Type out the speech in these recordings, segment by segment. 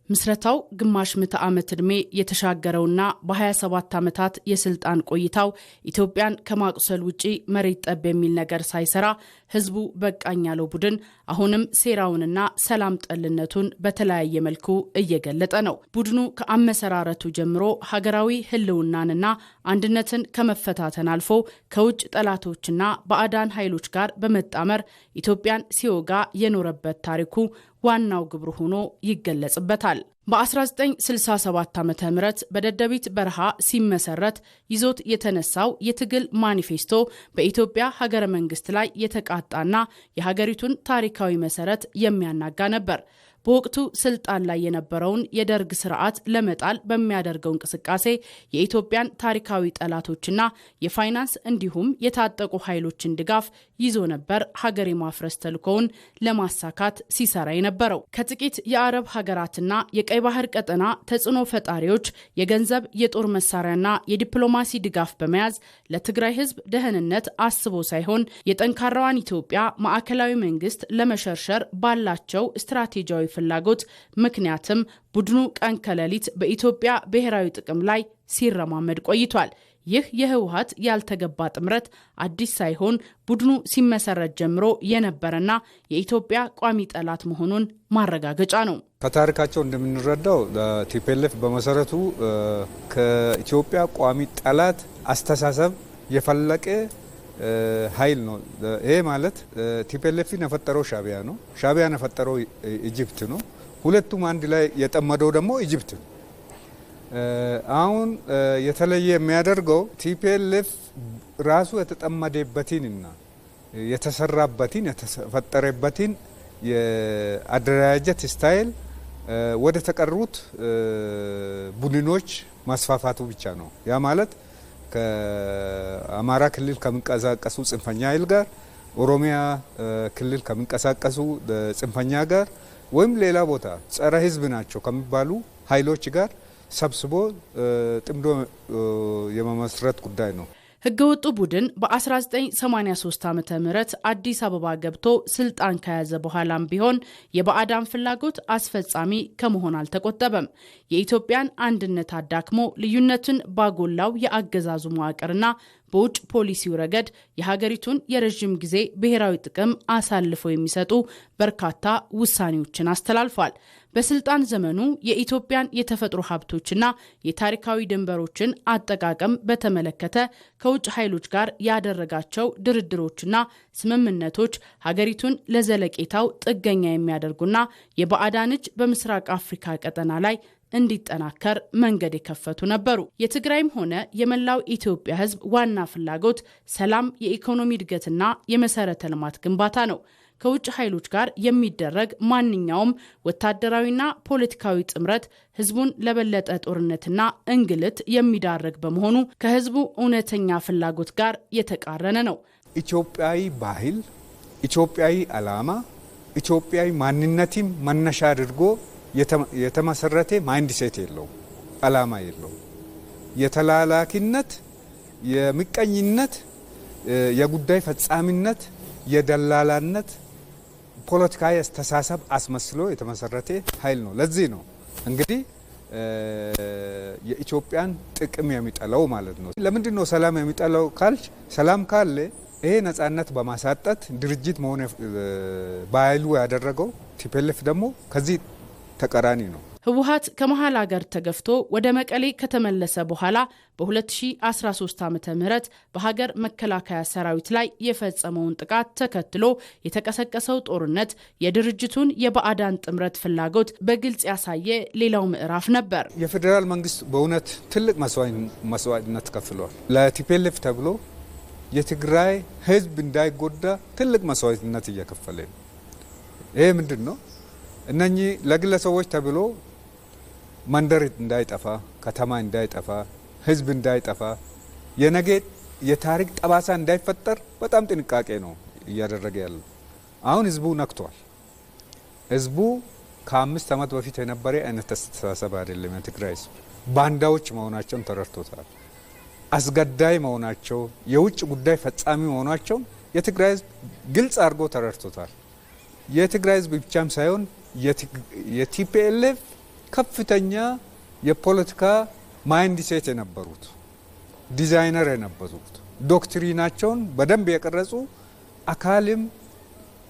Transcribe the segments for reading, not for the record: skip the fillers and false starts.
ምስረታው ግማሽ ምዕተ ዓመት ዕድሜ የተሻገረውና በ27 ዓመታት የስልጣን ቆይታው ኢትዮጵያን ከማቁሰል ውጪ መሬት ጠብ የሚል ነገር ሳይሰራ ህዝቡ በቃኝ ያለው ቡድን አሁንም ሴራውንና ሰላም ጠልነቱን በተለያየ መልኩ እየገለጠ ነው። ቡድኑ ከአመሰራረቱ ጀምሮ ሀገራዊ ህልውናንና አንድነትን ከመፈታተን አልፎ ከውጭ ጠላቶችና ባዕዳን ኃይሎች ጋር በመጣመር ኢትዮጵያን ሲወጋ የኖረበት ታሪኩ ዋናው ግብሩ ሆኖ ይገለጽበታል። በ1967 ዓ.ም በደደቢት በረሃ ሲመሰረት ይዞት የተነሳው የትግል ማኒፌስቶ በኢትዮጵያ ሀገረ መንግስት ላይ የተቃጣና የሀገሪቱን ታሪካዊ መሰረት የሚያናጋ ነበር። በወቅቱ ስልጣን ላይ የነበረውን የደርግ ስርዓት ለመጣል በሚያደርገው እንቅስቃሴ የኢትዮጵያን ታሪካዊ ጠላቶችና የፋይናንስ እንዲሁም የታጠቁ ኃይሎችን ድጋፍ ይዞ ነበር ሀገር የማፍረስ ተልዕኮውን ለማሳካት ሲሰራ የነበረው። ከጥቂት የአረብ ሀገራትና የቀይ ባህር ቀጠና ተጽዕኖ ፈጣሪዎች የገንዘብ የጦር መሳሪያና የዲፕሎማሲ ድጋፍ በመያዝ ለትግራይ ህዝብ ደህንነት አስቦ ሳይሆን የጠንካራዋን ኢትዮጵያ ማዕከላዊ መንግስት ለመሸርሸር ባላቸው ስትራቴጂያዊ ፍላጎት ምክንያትም ቡድኑ ቀን ከሌሊት በኢትዮጵያ ብሔራዊ ጥቅም ላይ ሲረማመድ ቆይቷል። ይህ የህወሓት ያልተገባ ጥምረት አዲስ ሳይሆን ቡድኑ ሲመሰረት ጀምሮ የነበረና የኢትዮጵያ ቋሚ ጠላት መሆኑን ማረጋገጫ ነው። ከታሪካቸው እንደምንረዳው ቲፒኤልኤፍ በመሰረቱ ከኢትዮጵያ ቋሚ ጠላት አስተሳሰብ የፈለቀ ኃይል ነው። ይሄ ማለት ቲፒኤልኤፍን የፈጠረው ሻዕቢያ ነው። ሻዕቢያን የፈጠረው ኢጅፕት ነው። ሁለቱም አንድ ላይ የጠመደው ደግሞ ኢጅፕት ነው። አሁን የተለየ የሚያደርገው ቲፒኤልኤፍ ራሱ የተጠመደበትንና የተሰራበትን የተፈጠረበትን የአደረጃጀት ስታይል ወደ ተቀሩት ቡድኖች ማስፋፋቱ ብቻ ነው። ያ ማለት ከአማራ ክልል ከሚንቀሳቀሱ ጽንፈኛ ኃይል ጋር፣ ኦሮሚያ ክልል ከሚንቀሳቀሱ ጽንፈኛ ጋር ወይም ሌላ ቦታ ጸረ ህዝብ ናቸው ከሚባሉ ኃይሎች ጋር ሰብስቦ ጥምዶ የመመስረት ጉዳይ ነው። ህገወጡ ቡድን በ1983 ዓ.ም አዲስ አበባ ገብቶ ስልጣን ከያዘ በኋላም ቢሆን የባዕዳን ፍላጎት አስፈጻሚ ከመሆን አልተቆጠበም። የኢትዮጵያን አንድነት አዳክሞ ልዩነትን ባጎላው የአገዛዙ መዋቅርና በውጭ ፖሊሲው ረገድ የሀገሪቱን የረዥም ጊዜ ብሔራዊ ጥቅም አሳልፈው የሚሰጡ በርካታ ውሳኔዎችን አስተላልፏል። በስልጣን ዘመኑ የኢትዮጵያን የተፈጥሮ ሀብቶችና የታሪካዊ ድንበሮችን አጠቃቀም በተመለከተ ከውጭ ኃይሎች ጋር ያደረጋቸው ድርድሮችና ስምምነቶች ሀገሪቱን ለዘለቄታው ጥገኛ የሚያደርጉና የባዕዳን እጅ በምስራቅ አፍሪካ ቀጠና ላይ እንዲጠናከር መንገድ የከፈቱ ነበሩ። የትግራይም ሆነ የመላው ኢትዮጵያ ህዝብ ዋና ፍላጎት ሰላም፣ የኢኮኖሚ እድገትና የመሰረተ ልማት ግንባታ ነው። ከውጭ ኃይሎች ጋር የሚደረግ ማንኛውም ወታደራዊና ፖለቲካዊ ጥምረት ህዝቡን ለበለጠ ጦርነትና እንግልት የሚዳረግ በመሆኑ ከህዝቡ እውነተኛ ፍላጎት ጋር የተቃረነ ነው። ኢትዮጵያዊ ባህል፣ ኢትዮጵያዊ ዓላማ፣ ኢትዮጵያዊ ማንነትም መነሻ አድርጎ የተመሰረተ ማይንድሴት የለው፣ ዓላማ የለው። የተላላኪነት፣ የምቀኝነት፣ የጉዳይ ፈጻሚነት፣ የደላላነት ፖለቲካዊ አስተሳሰብ አስመስሎ የተመሰረተ ኃይል ነው። ለዚህ ነው እንግዲህ የኢትዮጵያን ጥቅም የሚጠላው ማለት ነው። ለምንድን ነው ሰላም የሚጠላው ካልሽ፣ ሰላም ካለ ይሄ ነጻነት በማሳጣት ድርጅት መሆን በኃይሉ ያደረገው ቲፒኤልኤፍ ደግሞ ከዚህ ተቃራኒ ነው። ህወሓት ከመሃል ሀገር ተገፍቶ ወደ መቀሌ ከተመለሰ በኋላ በ2013 ዓ.ም በሀገር መከላከያ ሰራዊት ላይ የፈጸመውን ጥቃት ተከትሎ የተቀሰቀሰው ጦርነት የድርጅቱን የባዕዳን ጥምረት ፍላጎት በግልጽ ያሳየ ሌላው ምዕራፍ ነበር። የፌዴራል መንግስት በእውነት ትልቅ መስዋዕትነት ከፍሏል። ለቲፒኤልኤፍ ተብሎ የትግራይ ህዝብ እንዳይጎዳ ትልቅ መስዋዕትነት እየከፈለ ነው። ይሄ ምንድን ነው? እነኚህ ለግለሰቦች ተብሎ መንደር እንዳይጠፋ፣ ከተማ እንዳይጠፋ፣ ህዝብ እንዳይጠፋ፣ የነገ የታሪክ ጠባሳ እንዳይፈጠር በጣም ጥንቃቄ ነው እያደረገ ያለው። አሁን ህዝቡ ነክቷል። ህዝቡ ከ5 ዓመት በፊት የነበረ አይነት አስተሳሰብ አይደለም። የትግራይ ህዝብ ባንዳዎች መሆናቸውን ተረድቶታል። አስገዳይ መሆናቸው፣ የውጭ ጉዳይ ፈጻሚ መሆናቸው የትግራይ ህዝብ ግልጽ አድርጎ ተረድቶታል። የትግራይ ህዝብ ብቻም ሳይሆን የቲፒኤልኤፍ ከፍተኛ የፖለቲካ ማይንድ ሴት የነበሩት ዲዛይነር የነበሩት ዶክትሪናቸውን በደንብ የቀረጹ አካልም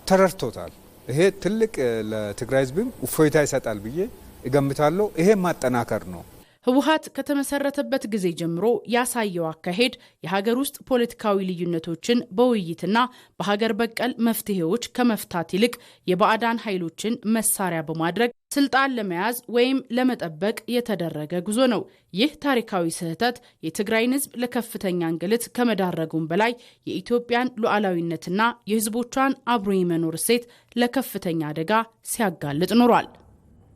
ተረድቶታል። ይሄ ትልቅ ለትግራይ ህዝብም እፎይታ ይሰጣል ብዬ እገምታለሁ። ይሄ ማጠናከር ነው። ህወሓት ከተመሰረተበት ጊዜ ጀምሮ ያሳየው አካሄድ የሀገር ውስጥ ፖለቲካዊ ልዩነቶችን በውይይትና በሀገር በቀል መፍትሄዎች ከመፍታት ይልቅ የባዕዳን ኃይሎችን መሳሪያ በማድረግ ስልጣን ለመያዝ ወይም ለመጠበቅ የተደረገ ጉዞ ነው። ይህ ታሪካዊ ስህተት የትግራይን ህዝብ ለከፍተኛ እንግልት ከመዳረጉም በላይ የኢትዮጵያን ሉዓላዊነትና የህዝቦቿን አብሮ የመኖር እሴት ለከፍተኛ አደጋ ሲያጋልጥ ኖሯል።